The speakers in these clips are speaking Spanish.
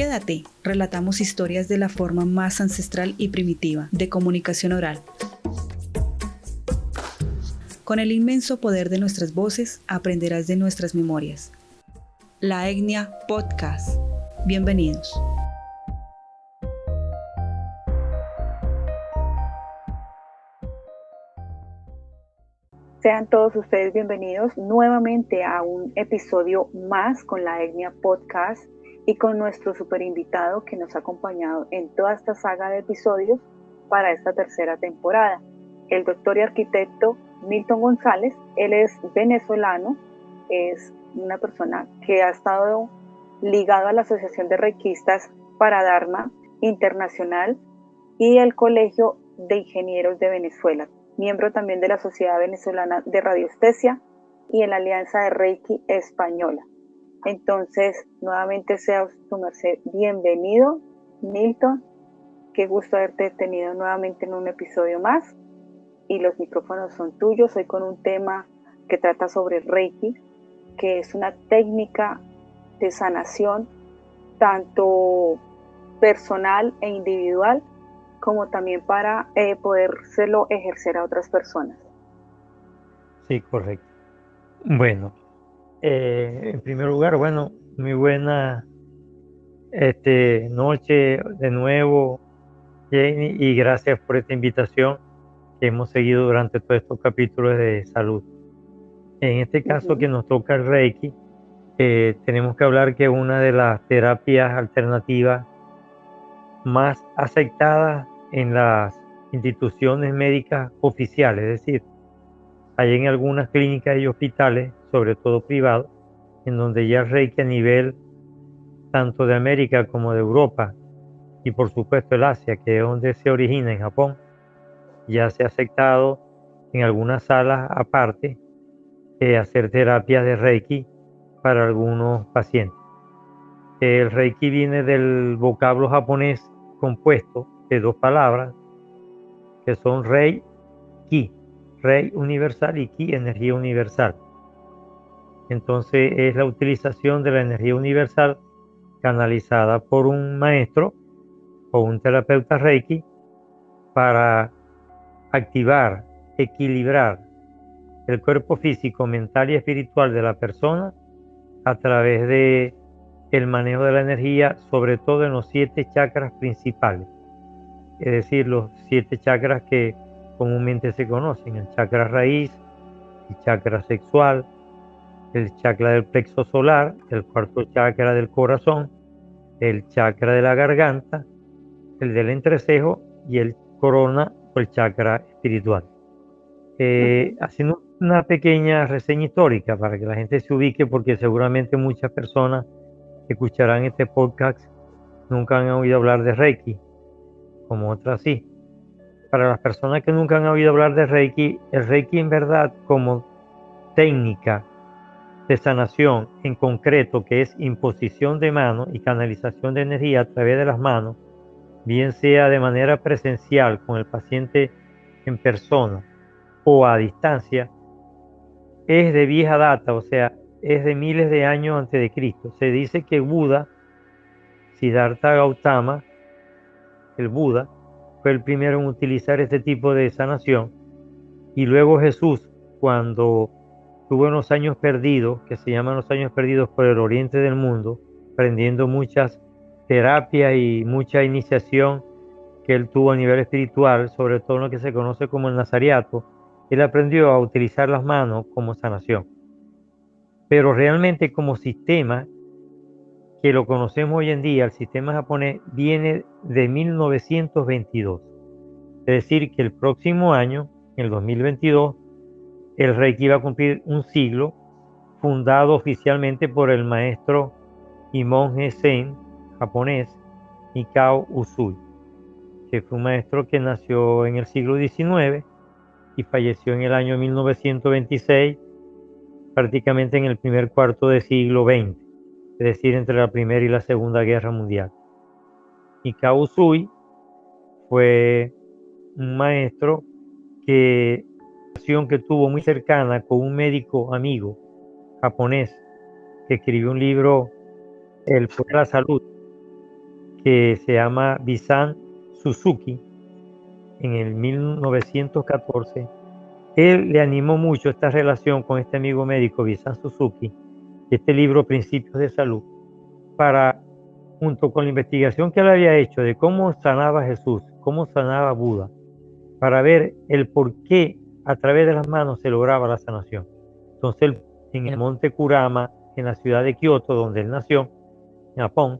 Quédate, relatamos historias de la forma más ancestral y primitiva de comunicación oral. Con el inmenso poder de nuestras voces, aprenderás de nuestras memorias. La Etnia Podcast. Bienvenidos. Sean todos ustedes bienvenidos nuevamente a un episodio más con la Etnia Podcast y con nuestro super invitado que nos ha acompañado en toda esta saga de episodios para esta tercera temporada, el doctor y arquitecto Milton González. Él es venezolano, es una persona que ha estado ligado a la Asociación de Reikistas para Dharma Internacional y el Colegio de Ingenieros de Venezuela, miembro también de la Sociedad Venezolana de Radiestesia y en la Alianza de Reiki Española. Entonces, nuevamente sea su merced bienvenido, Milton. Qué gusto haberte tenido nuevamente en un episodio más. Y los micrófonos son tuyos. Hoy con un tema que trata sobre Reiki, que es una técnica de sanación tanto personal e individual, como también para podérselo ejercer a otras personas. Sí, correcto. Bueno, en primer lugar, muy buena noche de nuevo, Jenny, y gracias por esta invitación que hemos seguido durante todos estos capítulos de salud. En este caso que nos toca el Reiki, tenemos que hablar que una de las terapias alternativas más aceptadas en las instituciones médicas oficiales, es decir, hay en algunas clínicas y hospitales, sobre todo privados, en donde ya el Reiki a nivel tanto de América como de Europa y por supuesto el Asia, que es donde se origina en Japón, ya se ha aceptado en algunas salas aparte hacer terapias de Reiki para algunos pacientes. El Reiki viene del vocablo japonés compuesto de dos palabras que son Rei, Ki, Rei universal y Ki, energía universal. Entonces es la utilización de la energía universal canalizada por un maestro o un terapeuta Reiki para activar, equilibrar el cuerpo físico, mental y espiritual de la persona a través de el manejo de la energía, sobre todo en los 7 chakras principales, es decir, los 7 chakras que comúnmente se conocen: el chakra raíz, el chakra sexual, el chakra del plexo solar, el cuarto chakra del corazón, el chakra de la garganta, el del entrecejo y el corona o el chakra espiritual. Haciendo una pequeña reseña histórica para que la gente se ubique, porque seguramente muchas personas que escucharán este podcast nunca han oído hablar de Reiki, como otras sí. Para las personas que nunca han oído hablar de Reiki, el Reiki en verdad como técnica de sanación en concreto, que es imposición de manos y canalización de energía a través de las manos, bien sea de manera presencial con el paciente en persona o a distancia, es de vieja data, o sea, es de miles de años antes de Cristo. Se dice que Buda, Siddhartha Gautama, el Buda, fue el primero en utilizar este tipo de sanación, y luego Jesús, cuando tuvo unos años perdidos, que se llaman los años perdidos por el oriente del mundo, aprendiendo muchas terapias y mucha iniciación que él tuvo a nivel espiritual, sobre todo en lo que se conoce como el Nazariato. Él aprendió a utilizar las manos como sanación. Pero realmente como sistema, que lo conocemos hoy en día, el sistema japonés viene de 1922. Es decir, que el próximo año, en el 2022, el Reiki va a cumplir un siglo, fundado oficialmente por el maestro y monje Zen japonés Mikao Usui, que fue un maestro que nació en el siglo XIX y falleció en el año 1926, prácticamente en el primer cuarto del siglo XX, es decir, entre la Primera y la Segunda Guerra Mundial. Mikao Usui fue un maestro que tuvo muy cercana con un médico amigo japonés que escribió un libro, El Poder de la Salud, que se llama Bisan Suzuki en el 1914. Él le animó mucho esta relación con este amigo médico, Bisan Suzuki, este libro Principios de Salud, para, junto con la investigación que él había hecho de cómo sanaba Jesús, cómo sanaba Buda, para ver el por qué a través de las manos se lograba la sanación. Entonces, él, en el monte Kurama, en la ciudad de Kioto, donde él nació, en Japón,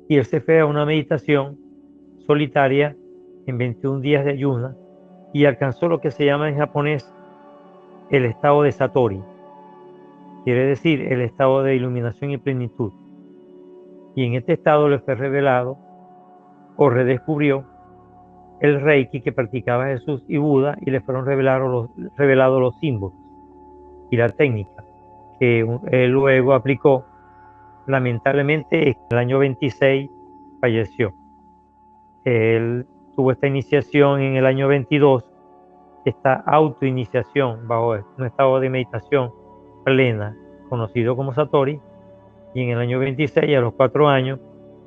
y él se fue a una meditación solitaria en 21 días de ayuno y alcanzó lo que se llama en japonés el estado de Satori, quiere decir el estado de iluminación y plenitud. Y en este estado le fue revelado o redescubrió el Reiki que practicaba Jesús y Buda, y le fueron revelados los símbolos y la técnica que él luego aplicó. Lamentablemente en el año 26 falleció. Él tuvo esta iniciación en el año 22, esta autoiniciación bajo un estado de meditación plena, conocido como Satori, y en el año 26, a los 4 años,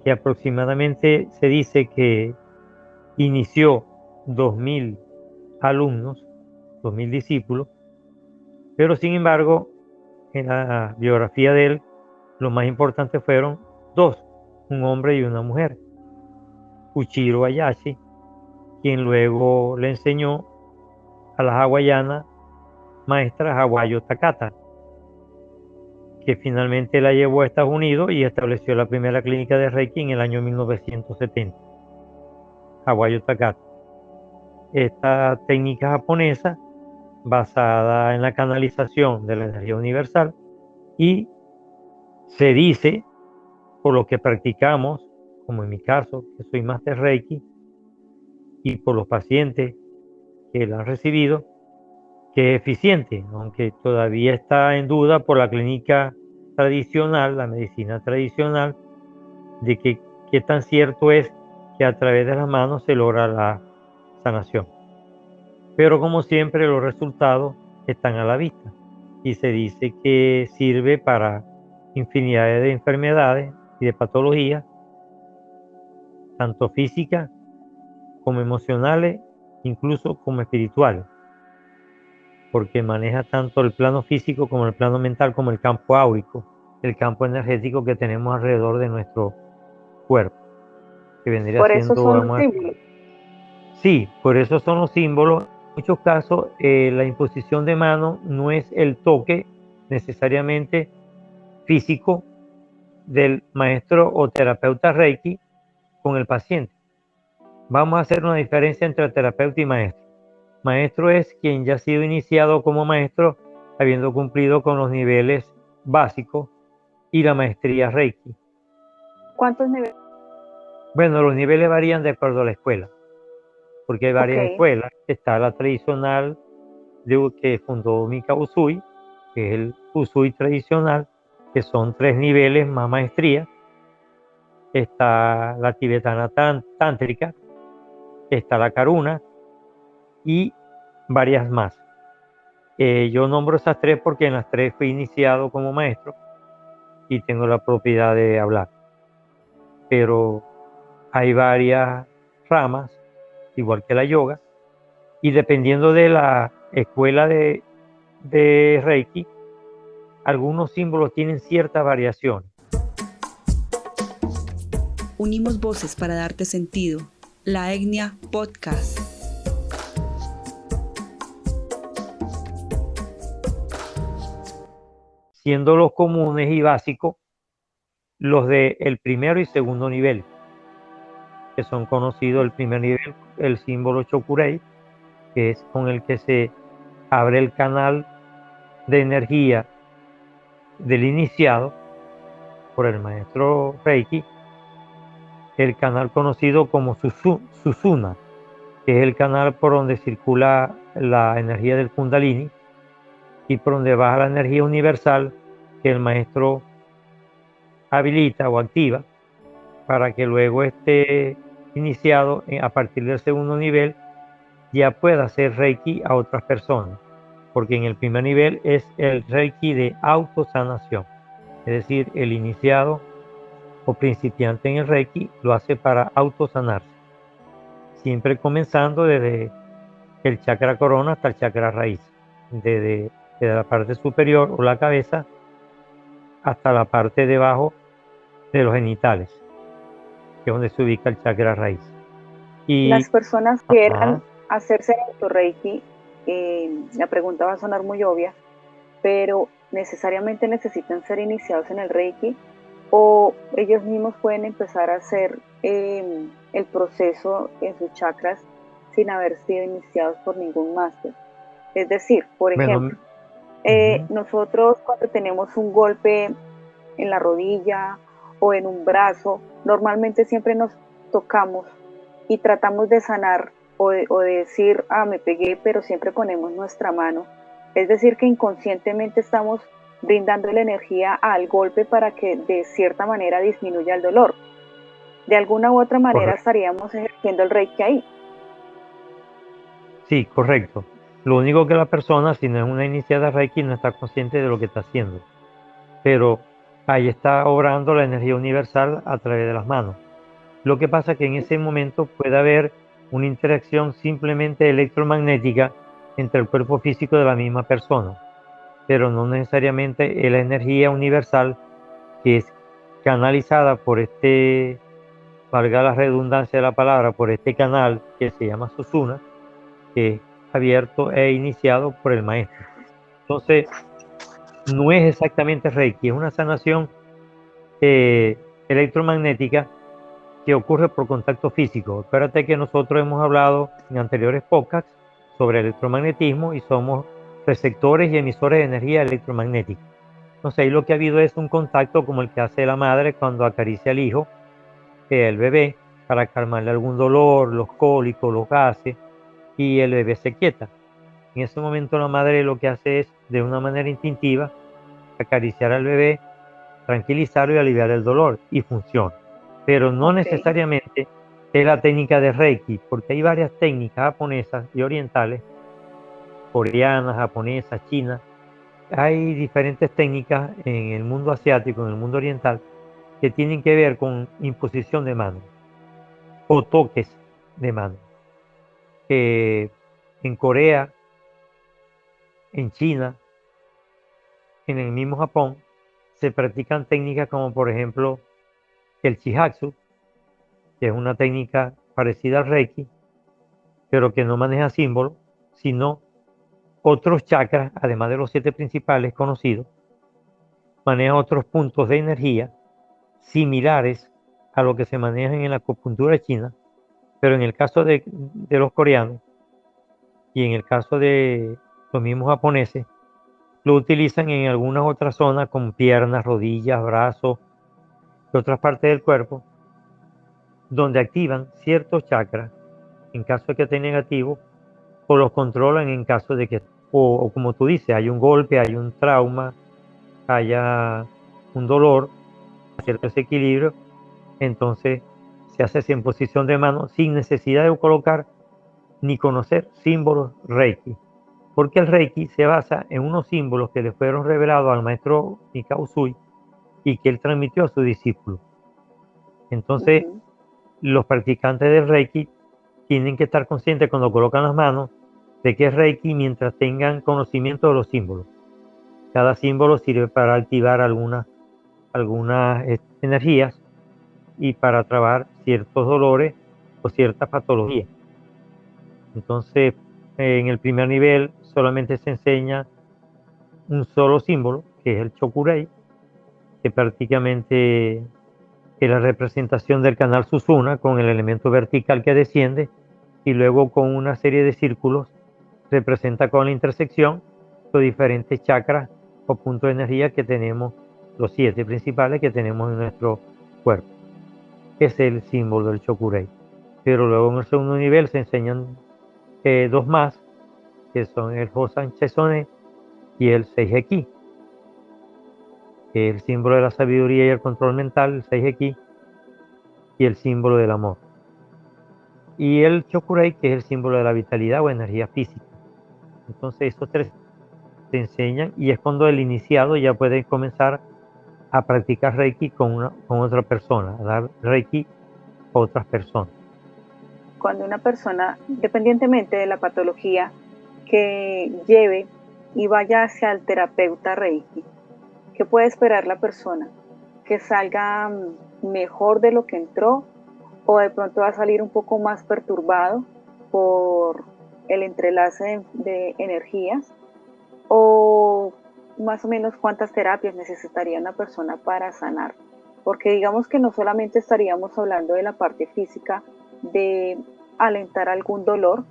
que aproximadamente se dice que inició 2000 alumnos, 2000 discípulos, pero sin embargo, en la biografía de él, lo más importante fueron 2, un hombre y una mujer. Uchiro Ayashi, quien luego le enseñó a la hawaiana maestra Hawayo Takata, que finalmente la llevó a Estados Unidos y estableció la primera clínica de Reiki en el año 1970. Hawayo Takata. Esta técnica japonesa, basada en la canalización de la energía universal, y se dice, por lo que practicamos, como en mi caso, que soy máster Reiki, y por los pacientes que la han recibido, que es eficiente, aunque todavía está en duda por la clínica tradicional, la medicina tradicional, de que qué tan cierto es que a través de las manos se logra la sanación. Pero como siempre, los resultados están a la vista y se dice que sirve para infinidad de enfermedades y de patologías, tanto físicas como emocionales, incluso como espirituales, porque maneja tanto el plano físico como el plano mental, como el campo áurico, el campo energético que tenemos alrededor de nuestro cuerpo, que vendría por siendo, eso son los símbolos. Sí, por eso son los símbolos. En muchos casos, la imposición de mano no es el toque necesariamente físico del maestro o terapeuta Reiki con el paciente. Vamos a hacer una diferencia entre terapeuta y maestro. Maestro es quien ya ha sido iniciado como maestro, habiendo cumplido con los niveles básicos y la maestría Reiki. ¿Cuántos niveles? Bueno, los niveles varían de acuerdo a la escuela, porque hay varias escuelas. Está la tradicional que fundó Mika Usui, que es el Usui tradicional, que son 3 niveles más maestría. Está la tibetana tántrica, está la Karuna y varias más. Yo nombro esas 3 porque en las 3 fui iniciado como maestro y tengo la propiedad de hablar. Pero hay varias ramas, igual que la yoga, y dependiendo de la escuela de Reiki, algunos símbolos tienen cierta variación. Unimos voces para darte sentido. La Etnia Podcast. Siendo los comunes y básicos los del primero y segundo nivel, que son conocidos. El primer nivel, el símbolo Chokurei, que es con el que se abre el canal de energía del iniciado por el maestro Reiki, el canal conocido como Susuna, que es el canal por donde circula la energía del Kundalini y por donde baja la energía universal que el maestro habilita o activa para que luego esté iniciado a partir del segundo nivel ya pueda hacer Reiki a otras personas, porque en el primer nivel es el Reiki de autosanación, es decir, el iniciado o principiante en el Reiki lo hace para autosanarse, siempre comenzando desde el chakra corona hasta el chakra raíz, desde la parte superior o la cabeza hasta la parte de abajo de los genitales, que es donde se ubica el chakra raíz. Y las personas que quieran hacerse autorreiki, la pregunta va a sonar muy obvia, pero necesariamente necesitan ser iniciados en el Reiki, o ellos mismos pueden empezar a hacer el proceso en sus chakras sin haber sido iniciados por ningún máster. Es decir, por ejemplo, nosotros cuando tenemos un golpe en la rodilla o en un brazo, normalmente siempre nos tocamos y tratamos de sanar o de decir, me pegué, pero siempre ponemos nuestra mano. Es decir, que inconscientemente estamos brindando la energía al golpe para que de cierta manera disminuya el dolor. De alguna u otra manera estaríamos ejerciendo el Reiki ahí. Sí, correcto. Lo único que la persona, si no es una iniciada Reiki, no está consciente de lo que está haciendo. Pero ahí está obrando la energía universal a través de las manos. Lo que pasa es que en ese momento puede haber una interacción simplemente electromagnética entre el cuerpo físico de la misma persona, pero no necesariamente es la energía universal que es canalizada por valga la redundancia de la palabra, por este canal que se llama Susuna, que es abierto e iniciado por el maestro. Entonces, no es exactamente Reiki, es una sanación electromagnética que ocurre por contacto físico. Acuérdate que nosotros hemos hablado en anteriores podcasts sobre electromagnetismo y somos receptores y emisores de energía electromagnética. Entonces ahí lo que ha habido es un contacto como el que hace la madre cuando acaricia al hijo, el bebé, para calmarle algún dolor, los cólicos, los gases, y el bebé se quieta. En ese momento la madre lo que hace es, de una manera instintiva, acariciar al bebé, tranquilizarlo y aliviar el dolor, y funciona. Pero no necesariamente es la técnica de Reiki, porque hay varias técnicas japonesas y orientales, coreanas, japonesas, chinas. Hay diferentes técnicas en el mundo asiático, en el mundo oriental, que tienen que ver con imposición de mano o toques de mano. En Corea, en China, en el mismo Japón, se practican técnicas como por ejemplo el Shihatsu, que es una técnica parecida al Reiki, pero que no maneja símbolos, sino otros chakras, además de los 7 principales conocidos, maneja otros puntos de energía similares a lo que se maneja en la acupuntura china, pero en el caso de los coreanos y en el caso de los mismos japoneses, lo utilizan en algunas otras zonas como piernas, rodillas, brazos y otras partes del cuerpo, donde activan ciertos chakras en caso de que esté negativo, o los controlan en caso de que, o como tú dices, hay un golpe, hay un trauma, haya un dolor, cierto desequilibrio, entonces se hace en posición de mano sin necesidad de colocar ni conocer símbolos Reiki, porque el Reiki se basa en unos símbolos que le fueron revelados al maestro Mikao Usui y que él transmitió a su discípulo. Entonces, los practicantes del Reiki tienen que estar conscientes cuando colocan las manos de que es Reiki mientras tengan conocimiento de los símbolos. Cada símbolo sirve para activar algunas energías y para trabar ciertos dolores o ciertas patologías. Entonces, en el primer nivel solamente se enseña un solo símbolo, que es el Chokurei, que prácticamente es la representación del canal Susuna con el elemento vertical que desciende, y luego con una serie de círculos representa con la intersección los diferentes chakras o puntos de energía que tenemos, los 7 principales que tenemos en nuestro cuerpo. Es el símbolo del Chokurei. Pero luego en el segundo nivel se enseñan 2 más, que son el Hosan Chesone y el Seiheki, que es el símbolo de la sabiduría y el control mental, el Seiheki, y el símbolo del amor. Y el Chokurei, que es el símbolo de la vitalidad o energía física. Entonces esos 3 se enseñan y es cuando el iniciado ya puede comenzar a practicar Reiki con otra persona, a dar Reiki a otras personas. Cuando una persona, independientemente de la patología, que lleve y vaya hacia el terapeuta Reiki, ¿qué puede esperar la persona? ¿Que salga mejor de lo que entró o de pronto va a salir un poco más perturbado por el entrelace de energías? ¿O más o menos cuántas terapias necesitaría una persona para sanar? Porque digamos que no solamente estaríamos hablando de la parte física, de alentar algún dolor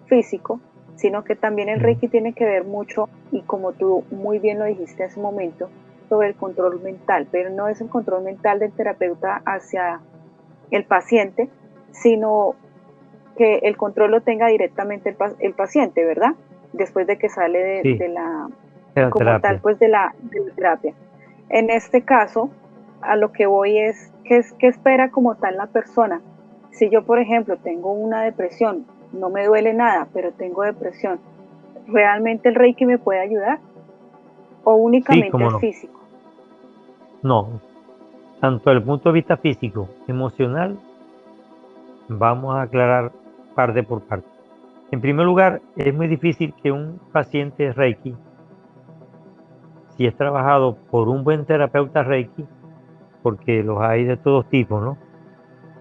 físico, sino que también el Reiki tiene que ver mucho, y como tú muy bien lo dijiste hace un momento, sobre el control mental, pero no es el control mental del terapeuta hacia el paciente, sino que el control lo tenga directamente el paciente, ¿verdad? Después de que sale Sí, de la, de la como terapia. tal, pues de la terapia. En este caso, a lo que voy es, ¿qué espera como tal la persona? Si yo, por ejemplo, tengo una depresión, no me duele nada, pero tengo depresión, ¿realmente el Reiki me puede ayudar? ¿O Sí, únicamente cómo es no. físico? No, tanto desde el punto de vista físico, emocional, vamos a aclarar parte por parte. En primer lugar, es muy difícil que un paciente Reiki, si es trabajado por un buen terapeuta Reiki, porque los hay de todos tipos, ¿no?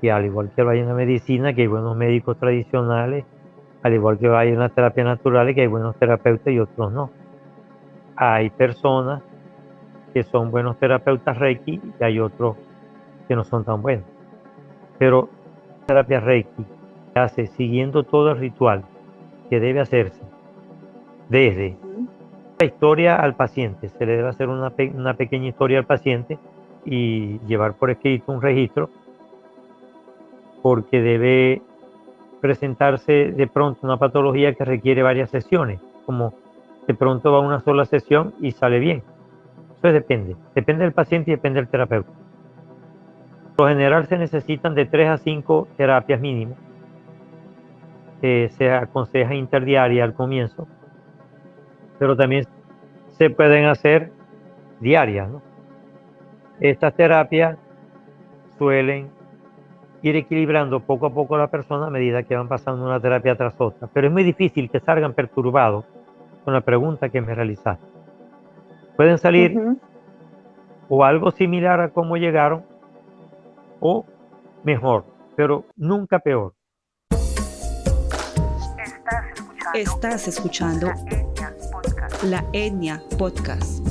Y al igual que lo hay en la medicina, que hay buenos médicos tradicionales, al igual que lo hay en las terapias naturales, que hay buenos terapeutas y otros no. Hay personas que son buenos terapeutas Reiki y hay otros que no son tan buenos. Pero la terapia Reiki se hace siguiendo todo el ritual que debe hacerse desde la historia al paciente. Se le debe hacer una pequeña historia al paciente y llevar por escrito un registro, porque debe presentarse de pronto una patología que requiere varias sesiones, como de pronto va una sola sesión y sale bien. Eso depende del paciente y depende del terapeuta. Por lo general se necesitan de 3 a 5 terapias mínimas. Se aconseja interdiaria al comienzo, pero también se pueden hacer diarias, ¿no? Estas terapias suelen ir equilibrando poco a poco a la persona a medida que van pasando una terapia tras otra, pero es muy difícil que salgan perturbados con la pregunta que me realizaste. Pueden salir o algo similar a cómo llegaron o mejor, pero nunca peor. Estás escuchando La Etnia Podcast.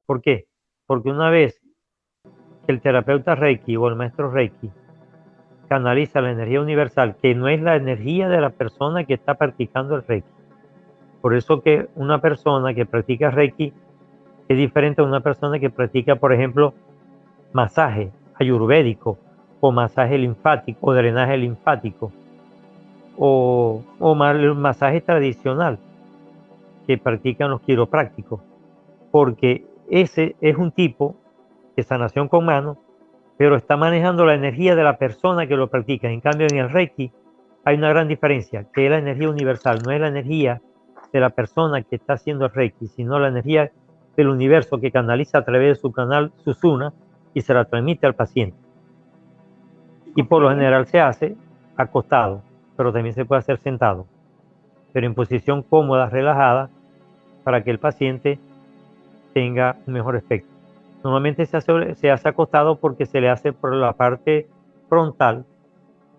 ¿Por qué? Porque una vez que el terapeuta Reiki o el maestro Reiki canaliza la energía universal, que no es la energía de la persona que está practicando el Reiki. Por eso que una persona que practica Reiki es diferente a una persona que practica, por ejemplo, masaje ayurvédico o masaje linfático o drenaje linfático o masaje tradicional que practican los quiroprácticos, porque ese es un tipo de sanación con manos, pero está manejando la energía de la persona que lo practica. En cambio, en el Reiki hay una gran diferencia, que es la energía universal, no es la energía de la persona que está haciendo el Reiki, sino la energía del universo que canaliza a través de su canal Susuna y se la transmite al paciente. Y por lo general se hace acostado, pero también se puede hacer sentado, pero en posición cómoda, relajada, para que el paciente tenga un mejor efecto. Normalmente se hace acostado porque se le hace por la parte frontal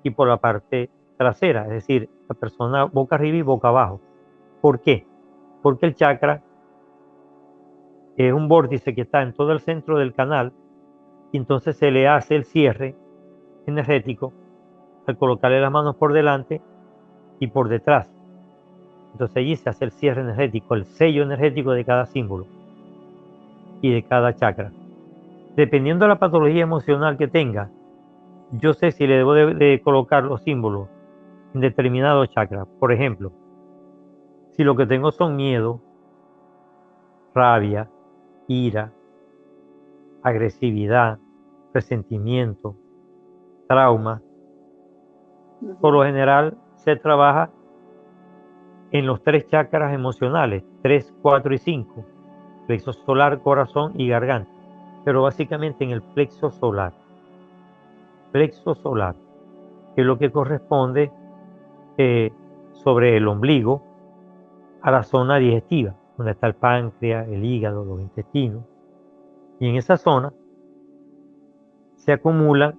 y por la parte trasera, es decir, la persona boca arriba y boca abajo. ¿Por qué? Porque el chakra es un vórtice que está en todo el centro del canal y entonces se le hace el cierre energético al colocarle las manos por delante y por detrás. Entonces allí se hace el cierre energético, el sello energético de cada símbolo y de cada chakra. Dependiendo de la patología emocional que tenga, yo sé si le debo de colocar los símbolos en determinado chakra. Por ejemplo, si lo que tengo son miedo, rabia, ira, agresividad, resentimiento, trauma, por lo general se trabaja en los 3 chakras emocionales, 3, 4 y 5, plexo solar, corazón y garganta, pero básicamente en el plexo solar, que es lo que corresponde sobre el ombligo a la zona digestiva, donde está el páncreas, el hígado, los intestinos, y en esa zona se acumulan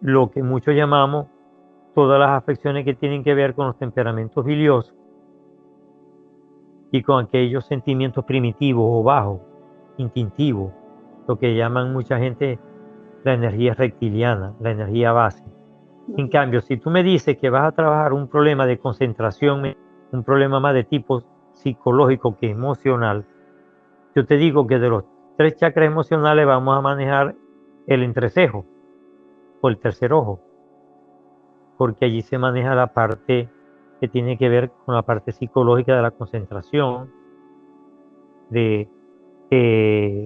lo que muchos llamamos todas las afecciones que tienen que ver con los temperamentos biliosos y con aquellos sentimientos primitivos o bajos, instintivos, lo que llaman mucha gente la energía reptiliana, la energía base. En cambio, si tú me dices que vas a trabajar un problema de concentración, un problema más de tipo psicológico que emocional, yo te digo que de los 3 chakras emocionales vamos a manejar el entrecejo o el tercer ojo, porque allí se maneja la parte que tiene que ver con la parte psicológica de la concentración, de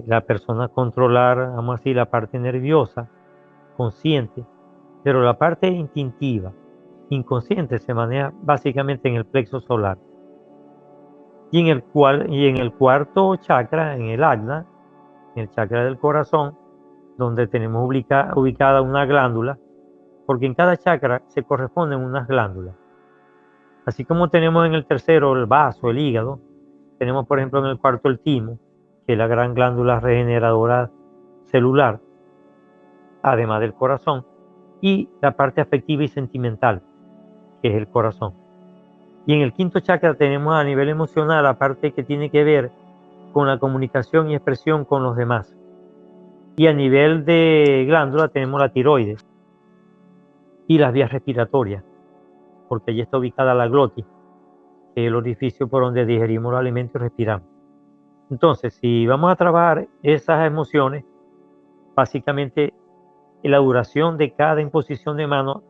la persona controlar, vamos a decir, la parte nerviosa, consciente, pero la parte instintiva, inconsciente, se maneja básicamente en el plexo solar. Y en el cuarto chakra, en el ajna, en el chakra del corazón, donde tenemos ubicada una glándula, porque en cada chakra se corresponden unas glándulas. Así como tenemos en el tercero el vaso, el hígado, tenemos por ejemplo en el cuarto el timo, que es la gran glándula regeneradora celular, además del corazón, y la parte afectiva y sentimental, que es el corazón. Y en el quinto chakra tenemos a nivel emocional la parte que tiene que ver con la comunicación y expresión con los demás. Y a nivel de glándula tenemos la tiroides y las vías respiratorias, porque allí está ubicada la glotis, que es el orificio por donde digerimos los alimentos y respiramos. Entonces, si vamos a trabajar esas emociones, básicamente la duración de cada imposición de mano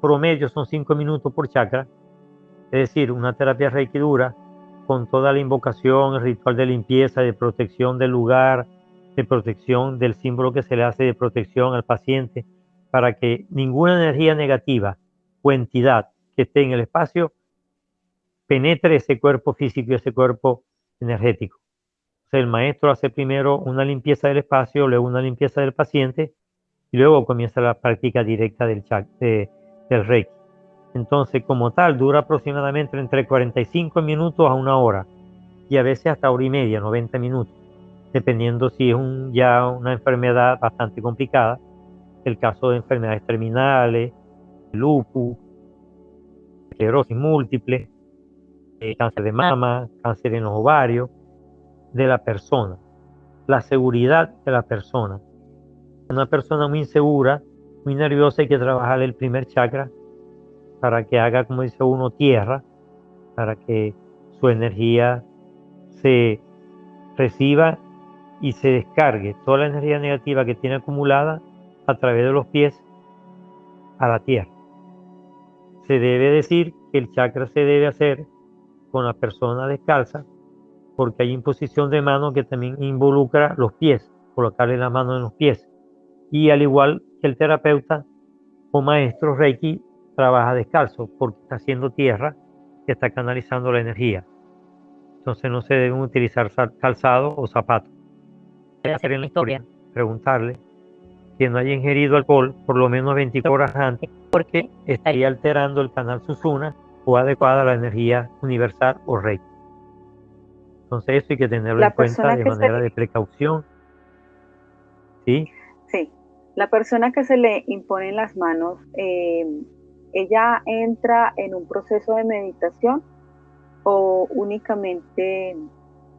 promedio son 5 minutos por chakra, es decir, una terapia Reiki dura con toda la invocación, el ritual de limpieza, de protección del lugar, de protección del símbolo que se le hace de protección al paciente, para que ninguna energía negativa o entidad que esté en el espacio penetre ese cuerpo físico y ese cuerpo energético. O sea, el maestro hace primero una limpieza del espacio, luego una limpieza del paciente y luego comienza la práctica directa del Reiki. Entonces, como tal, dura aproximadamente entre 45 minutos a 1 hora y a veces hasta 1 hora y media, 90 minutos, dependiendo si es ya una enfermedad bastante complicada, el caso de enfermedades terminales, lupus, esclerosis múltiple, cáncer de mama, cáncer en los ovarios, de la persona, la seguridad de la persona. Una persona muy insegura, muy nerviosa, hay que trabajar el primer chakra para que haga, como dice uno, tierra, para que su energía se reciba y se descargue toda la energía negativa que tiene acumulada a través de los pies a la tierra. Se debe decir que el chakra se debe hacer con la persona descalza, porque hay imposición de mano que también involucra los pies, colocarle la mano en los pies. Y al igual que el terapeuta o maestro Reiki trabaja descalzo, porque está haciendo tierra, que está canalizando la energía. Entonces no se deben utilizar calzado o zapatos. Debe hacer en la historia, preguntarle que no haya ingerido alcohol por lo menos 24 horas antes, porque estaría alterando el canal Susuna o adecuada a la energía universal o Reiki. Entonces eso hay que tenerlo en cuenta de manera de precaución. ¿Sí? Sí. La persona que se le imponen las manos, ¿ella entra en un proceso de meditación o únicamente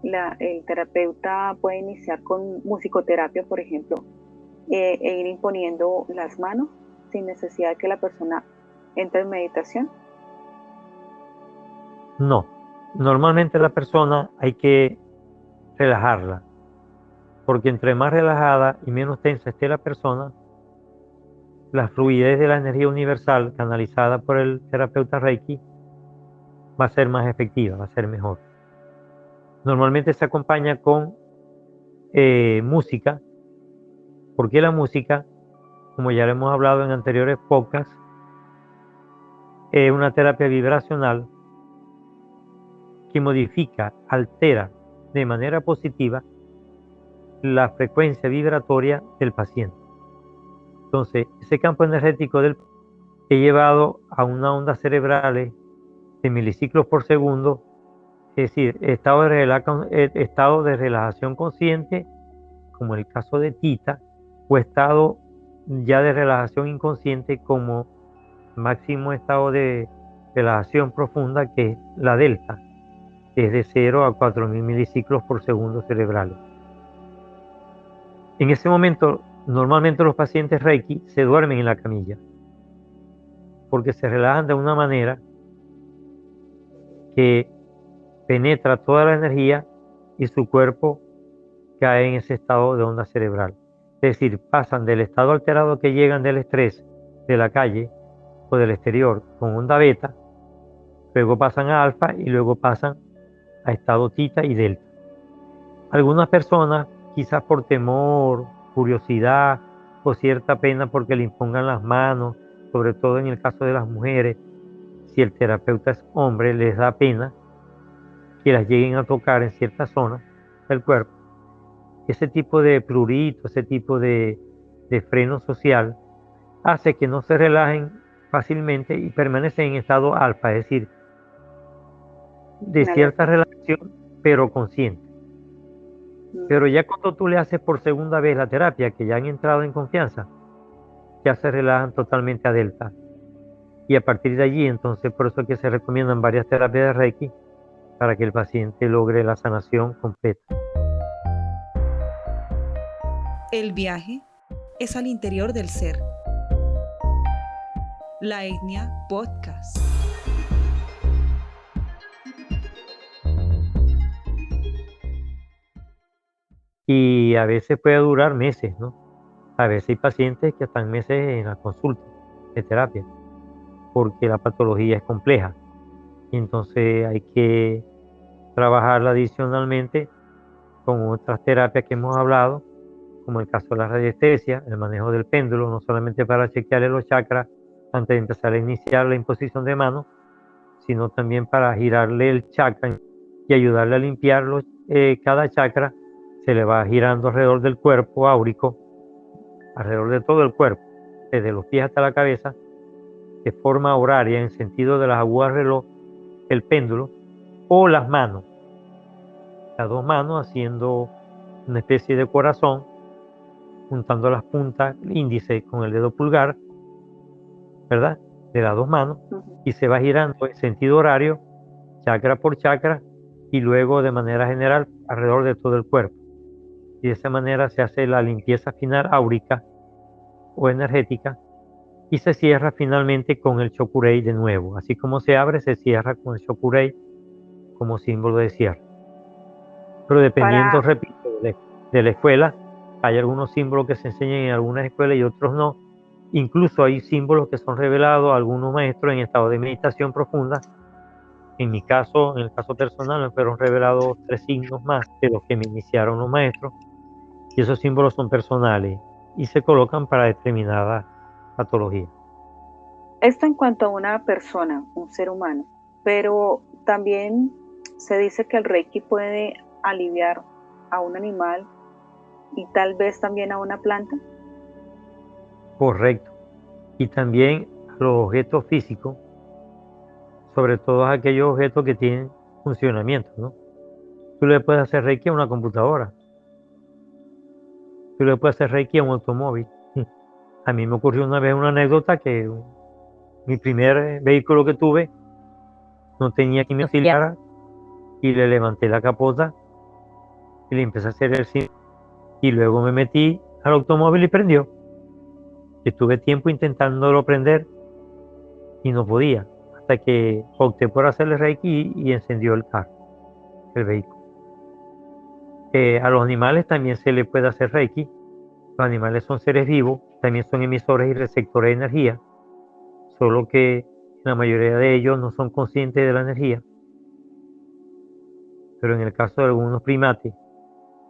el terapeuta puede iniciar con musicoterapia, por ejemplo, e ir imponiendo las manos sin necesidad de que la persona entre en meditación? No, normalmente la persona hay que relajarla, porque entre más relajada y menos tensa esté la persona, la fluidez de la energía universal canalizada por el terapeuta Reiki va a ser más efectiva, va a ser mejor. Normalmente se acompaña con música, porque la música, como ya lo hemos hablado en anteriores podcasts, es una terapia vibracional que modifica, altera de manera positiva la frecuencia vibratoria del paciente. Entonces, ese campo energético he llevado a unas ondas cerebrales de miliciclos por segundo, es decir, estado de relajación consciente, como el caso de Tita, o estado ya de relajación inconsciente, como máximo estado de relajación profunda, que es la delta, que es de 0 a 4000 miliciclos por segundo cerebrales. En ese momento, normalmente los pacientes Reiki se duermen en la camilla, porque se relajan de una manera que penetra toda la energía y su cuerpo cae en ese estado de onda cerebral. Es decir, pasan del estado alterado que llegan del estrés de la calle o del exterior con onda beta, luego pasan a alfa y luego pasan a estado tita y delta. Algunas personas, quizás por temor, curiosidad o cierta pena porque le impongan las manos, sobre todo en el caso de las mujeres, si el terapeuta es hombre, les da pena que las lleguen a tocar en ciertas zonas del cuerpo. Ese tipo de prurito, ese tipo de freno social hace que no se relajen fácilmente y permanecen en estado alfa, es decir, de cierta relajación, pero consciente. Pero ya cuando tú le haces por segunda vez la terapia, que ya han entrado en confianza, ya se relajan totalmente a delta. Y a partir de allí, entonces, por eso es que se recomiendan varias terapias de Reiki para que el paciente logre la sanación completa. El viaje es al interior del ser. La Etnia Podcast. Y a veces puede durar meses, ¿no? A veces hay pacientes que están meses en la consulta de terapia, porque la patología es compleja. Y entonces hay que trabajarla adicionalmente con otras terapias que hemos hablado, como el caso de la radiestesia, el manejo del péndulo, no solamente para chequearle los chakras antes de empezar a iniciar la imposición de manos, sino también para girarle el chakra y ayudarle a limpiarlo. Cada chakra se le va girando alrededor del cuerpo áurico, alrededor de todo el cuerpo, desde los pies hasta la cabeza, de forma horaria, en sentido de las agujas reloj, el péndulo, o las manos, las dos manos haciendo una especie de corazón, juntando las puntas, el índice con el dedo pulgar, ¿verdad? De las dos manos, y se va girando en sentido horario, chakra por chakra, y luego de manera general alrededor de todo el cuerpo. Y de esa manera se hace la limpieza final áurica o energética, y se cierra finalmente con el chokurei de nuevo. Así como se abre, se cierra con el chokurei como símbolo de cierre. Pero dependiendo, repito, de la escuela, hay algunos símbolos que se enseñan en algunas escuelas y otros no. Incluso hay símbolos que son revelados a algunos maestros en estado de meditación profunda. En mi caso, en el caso personal, me fueron revelados 3 signos más de los que me iniciaron los maestros. Y esos símbolos son personales y se colocan para determinada patología. Esto en cuanto a una persona, un ser humano, pero también se dice que el Reiki puede aliviar a un animal y tal vez también a una planta. Correcto. Y también a los objetos físicos, sobre todo a aquellos objetos que tienen funcionamiento, ¿no? Tú le puedes hacer Reiki a una computadora. Tú le puedes hacer Reiki a un automóvil. A mí me ocurrió una vez una anécdota que mi primer vehículo que tuve no tenía quien me auxiliara y le levanté la capota y le empecé a hacer el símbolo y luego me metí al automóvil y prendió. Estuve tiempo intentándolo prender y no podía, hasta que opté por hacerle Reiki y encendió el carro, el vehículo. A los animales también se le puede hacer Reiki. Los animales son seres vivos, también son emisores y receptores de energía, solo que la mayoría de ellos no son conscientes de la energía. Pero en el caso de algunos primates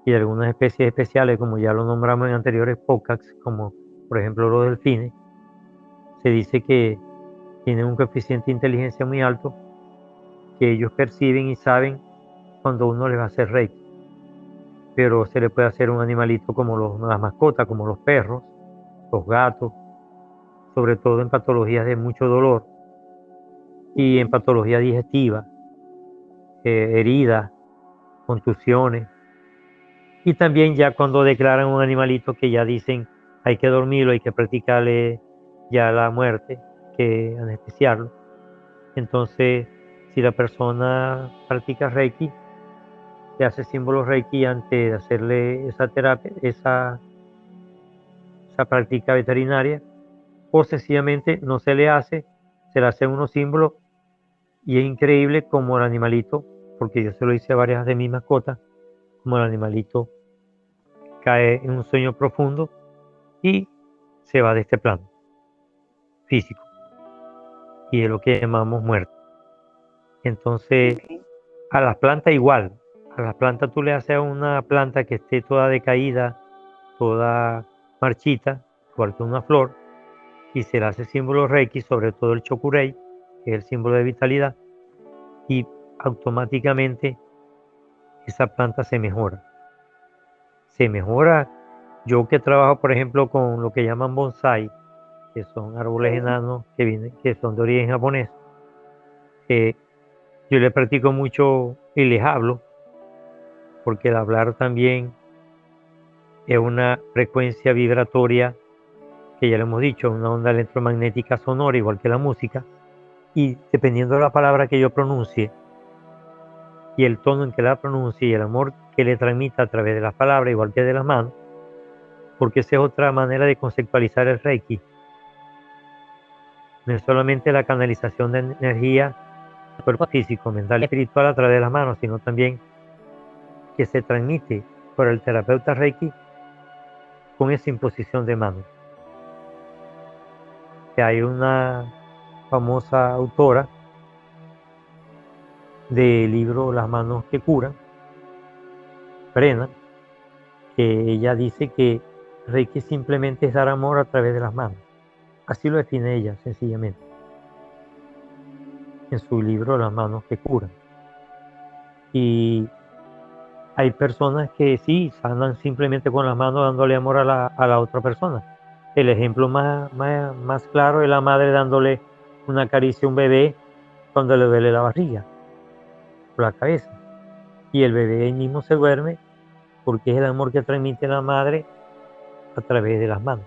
y de algunas especies especiales, como ya lo nombramos en anteriores podcasts, como por ejemplo los delfines, se dice que tienen un coeficiente de inteligencia muy alto, que ellos perciben y saben cuando uno les va a hacer reiki. Pero se le puede hacer un animalito como las mascotas, como los perros, los gatos, sobre todo en patologías de mucho dolor y en patología digestiva, heridas, contusiones. Y también ya cuando declaran un animalito que ya dicen hay que dormirlo, hay que practicarle ya la muerte, que anestesiarlo. Entonces, si la persona practica Reiki, se hace símbolos Reiki antes de hacerle esa terapia, esa práctica veterinaria, o sencillamente no se le hace, se le hacen unos símbolos y es increíble como el animalito, porque yo se lo hice a varias de mis mascotas, como el animalito cae en un sueño profundo y se va de este plano físico, y es lo que llamamos muerte. Entonces, a las plantas igual, a las plantas tú le haces a una planta que esté toda decaída, toda marchita, igual que una flor, y se le hace símbolo Reiki, sobre todo el Chokurei, que es el símbolo de vitalidad, y automáticamente esa planta se mejora. Se mejora. Yo que trabajo, por ejemplo, con lo que llaman bonsai, que son árboles enanos que son de origen japonés, yo les practico mucho y les hablo, porque el hablar también es una frecuencia vibratoria, que ya lo hemos dicho, una onda electromagnética sonora, igual que la música, y dependiendo de la palabra que yo pronuncie, y el tono en que la pronuncie, y el amor que le transmita a través de las palabras, igual que de las manos, porque esa es otra manera de conceptualizar el Reiki. No es solamente la canalización de energía, cuerpo físico, mental y espiritual a través de las manos, sino también que se transmite por el terapeuta Reiki con esa imposición de manos. Que hay una famosa autora del libro Las manos que curan, Brenna, que ella dice que Reiki simplemente es dar amor a través de las manos. Así lo define ella, sencillamente, en su libro Las manos que curan. Y hay personas que sí sanan simplemente con las manos dándole amor a la otra persona. El ejemplo más claro es la madre dándole una caricia a un bebé cuando le duele la barriga, por la cabeza. Y el bebé ahí mismo se duerme porque es el amor que transmite la madre a través de las manos,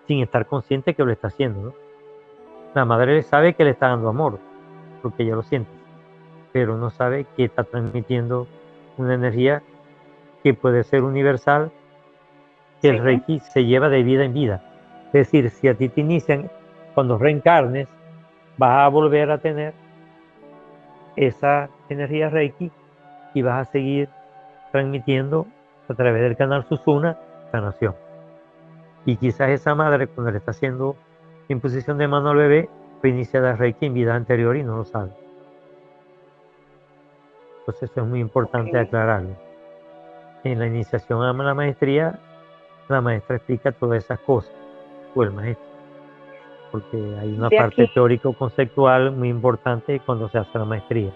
sin estar consciente que lo está haciendo, ¿no? La madre sabe que le está dando amor, porque ella lo siente, pero no sabe que está transmitiendo una energía que puede ser universal, que el Reiki se lleva de vida en vida. Es decir, si a ti te inician, cuando reencarnes, vas a volver a tener esa energía Reiki y vas a seguir transmitiendo a través del canal Susuna sanación. Y quizás esa madre, cuando le está haciendo imposición de mano al bebé, fue iniciada Reiki en vida anterior y no lo sabe. Entonces eso es muy importante aclararlo. En la iniciación a la maestría, la maestra explica todas esas cosas, o el maestro, porque hay una parte teórico-conceptual muy importante cuando se hace la maestría.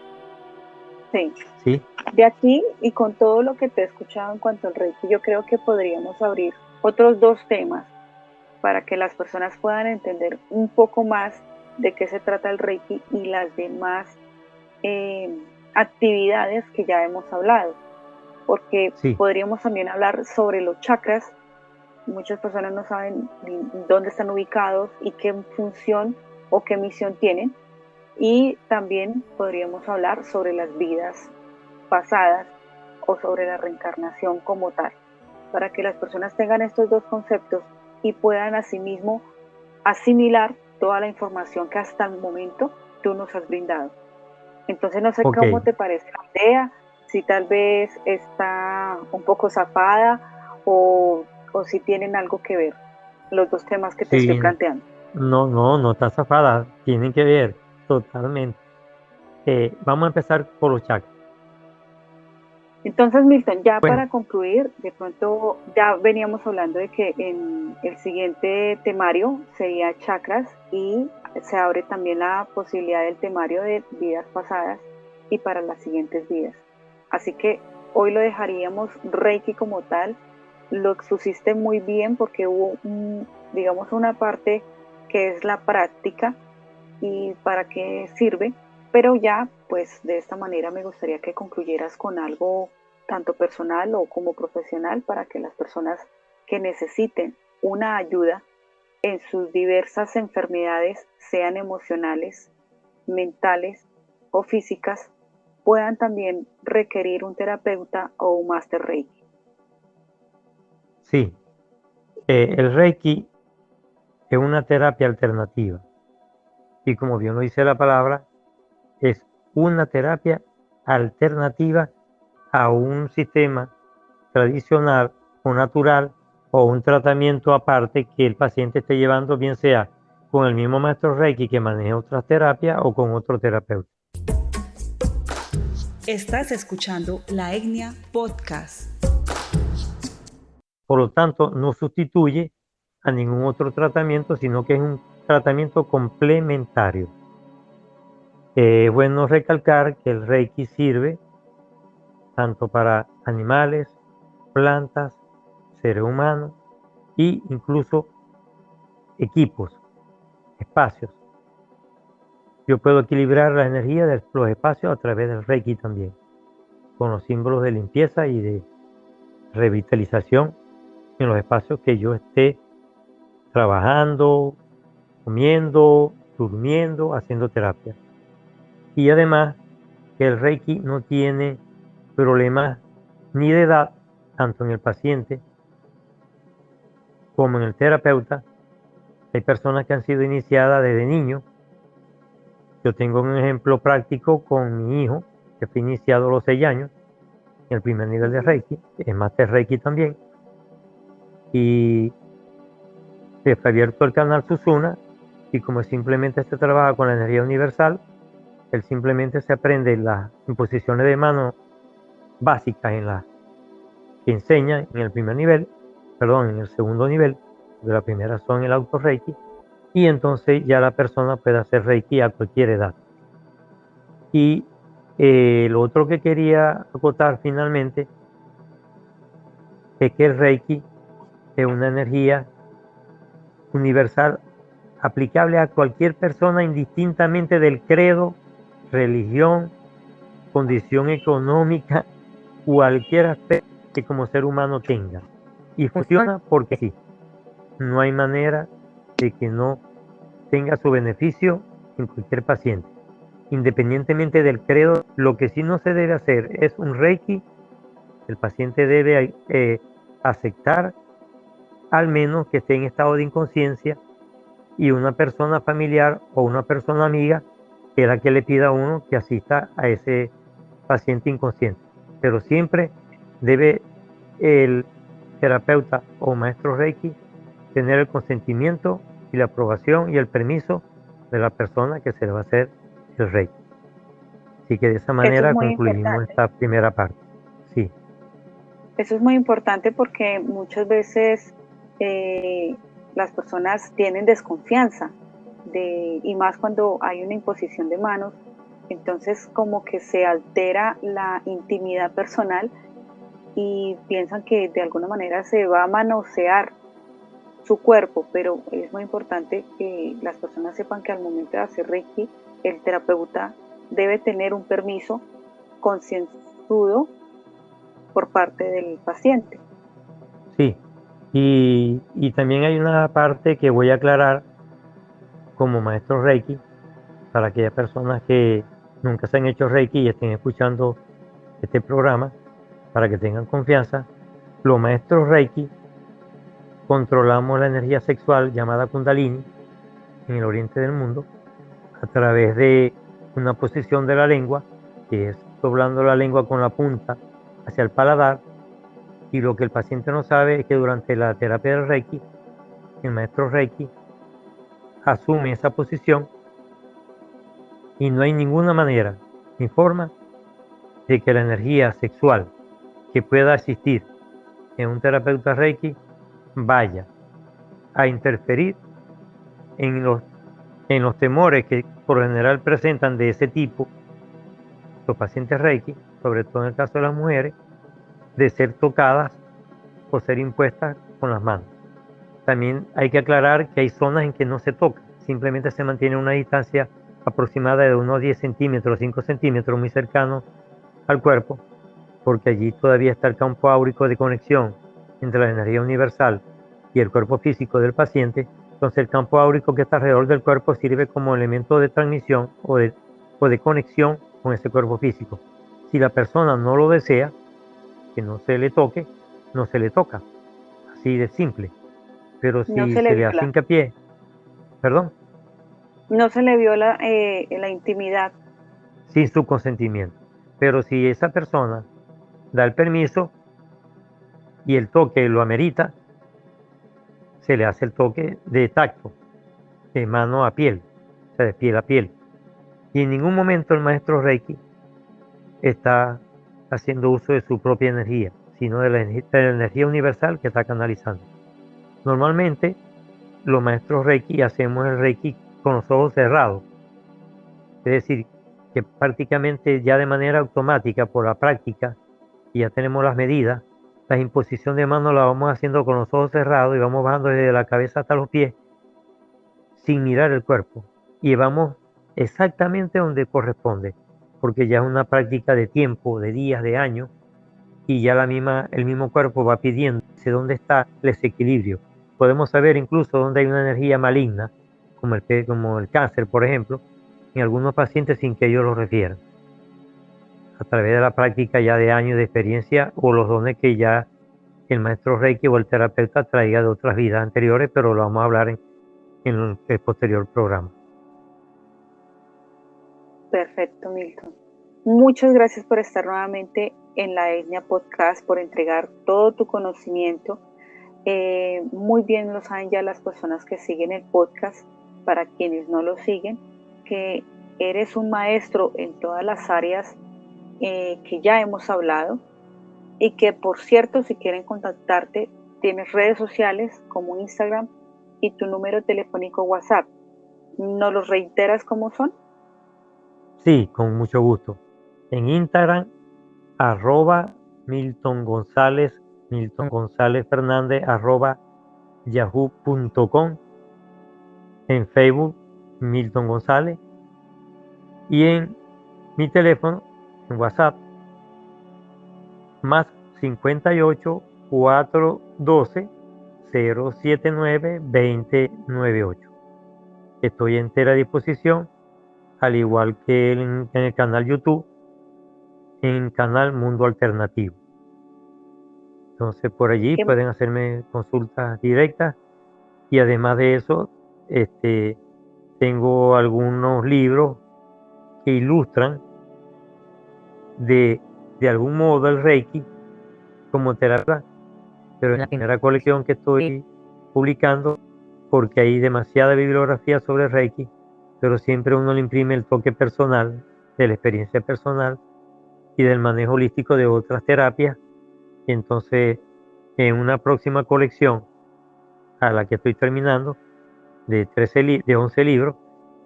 Sí. De aquí, y con todo lo que te he escuchado en cuanto al Reiki, yo creo que podríamos abrir otros dos temas para que las personas puedan entender un poco más de qué se trata el Reiki y las demás actividades que ya hemos hablado, porque podríamos también hablar sobre los chakras. Muchas personas no saben dónde están ubicados y qué función o qué misión tienen, y también podríamos hablar sobre las vidas pasadas o sobre la reencarnación como tal, para que las personas tengan estos dos conceptos y puedan asimismo asimilar toda la información que hasta el momento tú nos has brindado. Entonces no sé cómo te parece la idea, si tal vez está un poco zafada o si tienen algo que ver los dos temas que te estoy planteando. No está zafada, tienen que ver totalmente. Vamos a empezar por los chakras. Entonces, Milton, ya para concluir, de pronto ya veníamos hablando de que en el siguiente temario sería chakras, y se abre también la posibilidad del temario de vidas pasadas y para las siguientes vidas. Así que hoy lo dejaríamos Reiki como tal. Lo expusiste muy bien porque hubo, digamos, una parte que es la práctica y para qué sirve, pero ya pues de esta manera me gustaría que concluyeras con algo tanto personal o como profesional para que las personas que necesiten una ayuda en sus diversas enfermedades, sean emocionales, mentales o físicas, puedan también requerir un terapeuta o un máster Reiki. Sí, el Reiki es una terapia alternativa y como bien lo dice la palabra, es una terapia alternativa a un sistema tradicional o natural o un tratamiento aparte que el paciente esté llevando, bien sea con el mismo maestro Reiki que maneja otras terapias o con otro terapeuta. Estás escuchando La Etnia Podcast. Por lo tanto, no sustituye a ningún otro tratamiento, sino que es un tratamiento complementario. Es bueno recalcar que el Reiki sirve tanto para animales, plantas, seres humanos e incluso equipos, espacios. Yo puedo equilibrar la energía de los espacios a través del Reiki también, con los símbolos de limpieza y de revitalización en los espacios que yo esté trabajando, comiendo, durmiendo, haciendo terapia. Y además que el Reiki no tiene problemas ni de edad, tanto en el paciente como en el terapeuta. Hay personas que han sido iniciadas desde niños. Yo tengo un ejemplo práctico con mi hijo, que fue iniciado a los 6 años, en el primer nivel de Reiki, es máster Reiki también. Y se fue abierto el canal Susuna, y como simplemente se trabaja con la energía universal, él simplemente se aprende las imposiciones de mano básicas en la que enseña en el primer nivel, en el segundo nivel, de la primera son el auto Reiki, y entonces ya la persona puede hacer Reiki a cualquier edad. Y lo otro que quería acotar finalmente es que el Reiki es una energía universal aplicable a cualquier persona indistintamente del credo, religión, condición económica, cualquier aspecto que como ser humano tenga. Y funciona porque sí. No hay manera de que no tenga su beneficio en cualquier paciente. Independientemente del credo, lo que sí no se debe hacer es un Reiki. El paciente debe aceptar al menos que esté en estado de inconsciencia y una persona familiar o una persona amiga que la que le pida a uno que asista a ese paciente inconsciente. Pero siempre debe el terapeuta o maestro Reiki tener el consentimiento y la aprobación y el permiso de la persona que se le va a hacer el Reiki. Así que de esa manera concluimos esta primera parte. Sí. Eso es muy importante porque muchas veces las personas tienen desconfianza y más cuando hay una imposición de manos, entonces como que se altera la intimidad personal y piensan que de alguna manera se va a manosear su cuerpo, pero es muy importante que las personas sepan que al momento de hacer Reiki, el terapeuta debe tener un permiso concienzudo por parte del paciente. Sí, y también hay una parte que voy a aclarar como maestro Reiki para aquellas personas que nunca se han hecho Reiki y estén escuchando este programa, para que tengan confianza. Los maestros Reiki controlamos la energía sexual llamada Kundalini en el oriente del mundo a través de una posición de la lengua, que es doblando la lengua con la punta hacia el paladar. Y lo que el paciente no sabe es que durante la terapia del Reiki, el maestro Reiki asume esa posición y no hay ninguna manera ni forma de que la energía sexual que pueda existir en un terapeuta Reiki vaya a interferir en los En los temores que por lo general presentan de ese tipo los pacientes Reiki, sobre todo en el caso de las mujeres, de ser tocadas o ser impuestas con las manos. También hay que aclarar que hay zonas en que no se toca, simplemente se mantiene una distancia aproximada de unos 10 centímetros, 5 centímetros, muy cercano al cuerpo, porque allí todavía está el campo áurico de conexión entre la energía universal y el cuerpo físico del paciente. Entonces el campo áurico que está alrededor del cuerpo sirve como elemento de transmisión o de conexión con ese cuerpo físico. Si la persona no lo desea, que no se le toque, no se le toca, así de simple. Pero No si se le se le hace viola, hincapié, perdón, no se le viola la intimidad. sin su consentimiento. Pero si esa persona da el permiso y el toque lo amerita, se le hace el toque de tacto, de mano a piel, o sea, de piel a piel. Y en ningún momento el maestro Reiki está haciendo uso de su propia energía, sino de la energía universal que está canalizando. Normalmente los maestros Reiki hacemos el Reiki con los ojos cerrados, es decir, que prácticamente ya de manera automática por la práctica, y ya tenemos las medidas, la imposición de manos la vamos haciendo con los ojos cerrados y vamos bajando desde la cabeza hasta los pies sin mirar el cuerpo y vamos exactamente donde corresponde, porque ya es una práctica de tiempo, de días, de años, y ya el mismo cuerpo va pidiendo dónde está el desequilibrio. Podemos saber incluso dónde hay una energía maligna, como el cáncer, por ejemplo, en algunos pacientes sin que ellos lo refieran, a través de la práctica ya de años de experiencia o los dones que ya el maestro Reiki o el terapeuta traiga de otras vidas anteriores, pero lo vamos a hablar en el posterior programa. Perfecto, Milton. Muchas gracias por estar nuevamente en la Etnia Podcast, por entregar todo tu conocimiento. Muy bien lo saben ya las personas que siguen el podcast. Para quienes no lo siguen, que eres un maestro en todas las áreas que ya hemos hablado, y que, por cierto, si quieren contactarte, tienes redes sociales como Instagram y tu número telefónico WhatsApp. ¿Nos los reiteras cómo son? Sí, con mucho gusto. En Instagram, @Milton González, Milton González Fernández, @yahoo.com. En Facebook, Milton González. Y en mi teléfono, en WhatsApp, más 58 412 079 2098. Estoy a entera disposición, al igual que en el canal YouTube, en canal Mundo Alternativo. Entonces por allí pueden hacerme consultas directas y además de eso, tengo algunos libros que ilustran de algún modo el Reiki como terapia, pero en la primera colección que estoy publicando, porque hay demasiada bibliografía sobre Reiki, pero siempre uno le imprime el toque personal, de la experiencia personal y del manejo holístico de otras terapias. Y entonces, en una próxima colección, a la que estoy terminando, de 11 libros,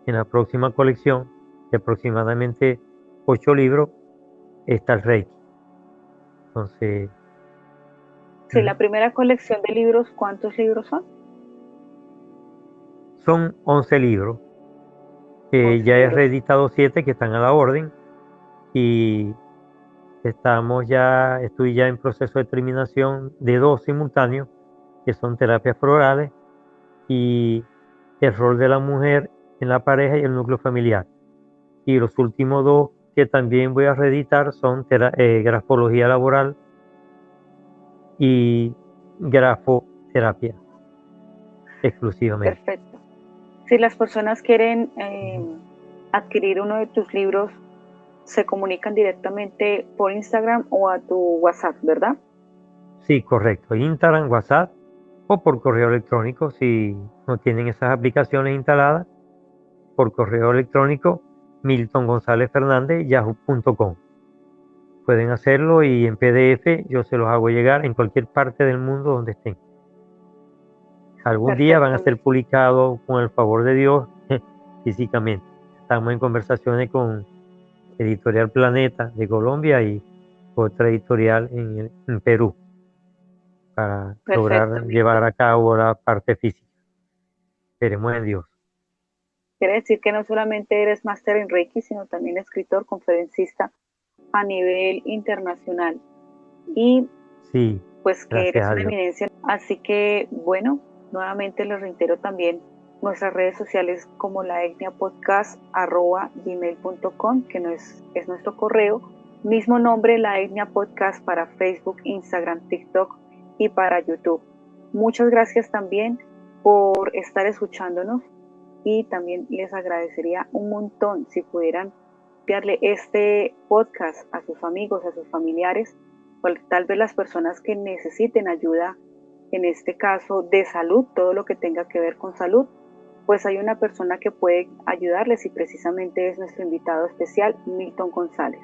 en la próxima colección, de aproximadamente 8 libros, está el Reiki. Entonces... Sí, la primera colección de libros, ¿cuántos libros son? Son 11 libros. 11 ya he libros. reeditado 7 que están a la orden y estoy ya en proceso de terminación de 2 simultáneos, que son terapias florales y el rol de la mujer en la pareja y el núcleo familiar. Y los últimos 2 que también voy a reeditar son grafología laboral y grafoterapia exclusivamente. Perfecto. Si las personas quieren adquirir uno de tus libros, se comunican directamente por Instagram o a tu WhatsApp, ¿verdad? Sí, correcto. Instagram, WhatsApp o por correo electrónico si no tienen esas aplicaciones instaladas. Por correo electrónico, Milton González Fernández, yahoo.com. Pueden hacerlo y en PDF yo se los hago llegar en cualquier parte del mundo donde estén. Algún día van a ser publicados, con el favor de Dios, físicamente. Estamos en conversaciones con Editorial Planeta de Colombia y otra editorial en Perú para Perfecto, lograr llevar Milton. a cabo la parte física. Esperemos en Dios. Quiere decir que no solamente eres máster en Reiki, sino también escritor, conferencista a nivel internacional. Y Sí, pues que gracias eres a una Dios. eminencia. Así que, bueno, nuevamente les reitero también nuestras redes sociales como la etnia podcast @gmail.com, que es nuestro correo. Mismo nombre, la etnia podcast para Facebook, Instagram, TikTok y para YouTube. Muchas gracias también por estar escuchándonos y también les agradecería un montón si pudieran enviarle este podcast a sus amigos, a sus familiares, o tal vez las personas que necesiten ayuda, en este caso de salud, todo lo que tenga que ver con salud, pues hay una persona que puede ayudarles y precisamente es nuestro invitado especial, Milton González.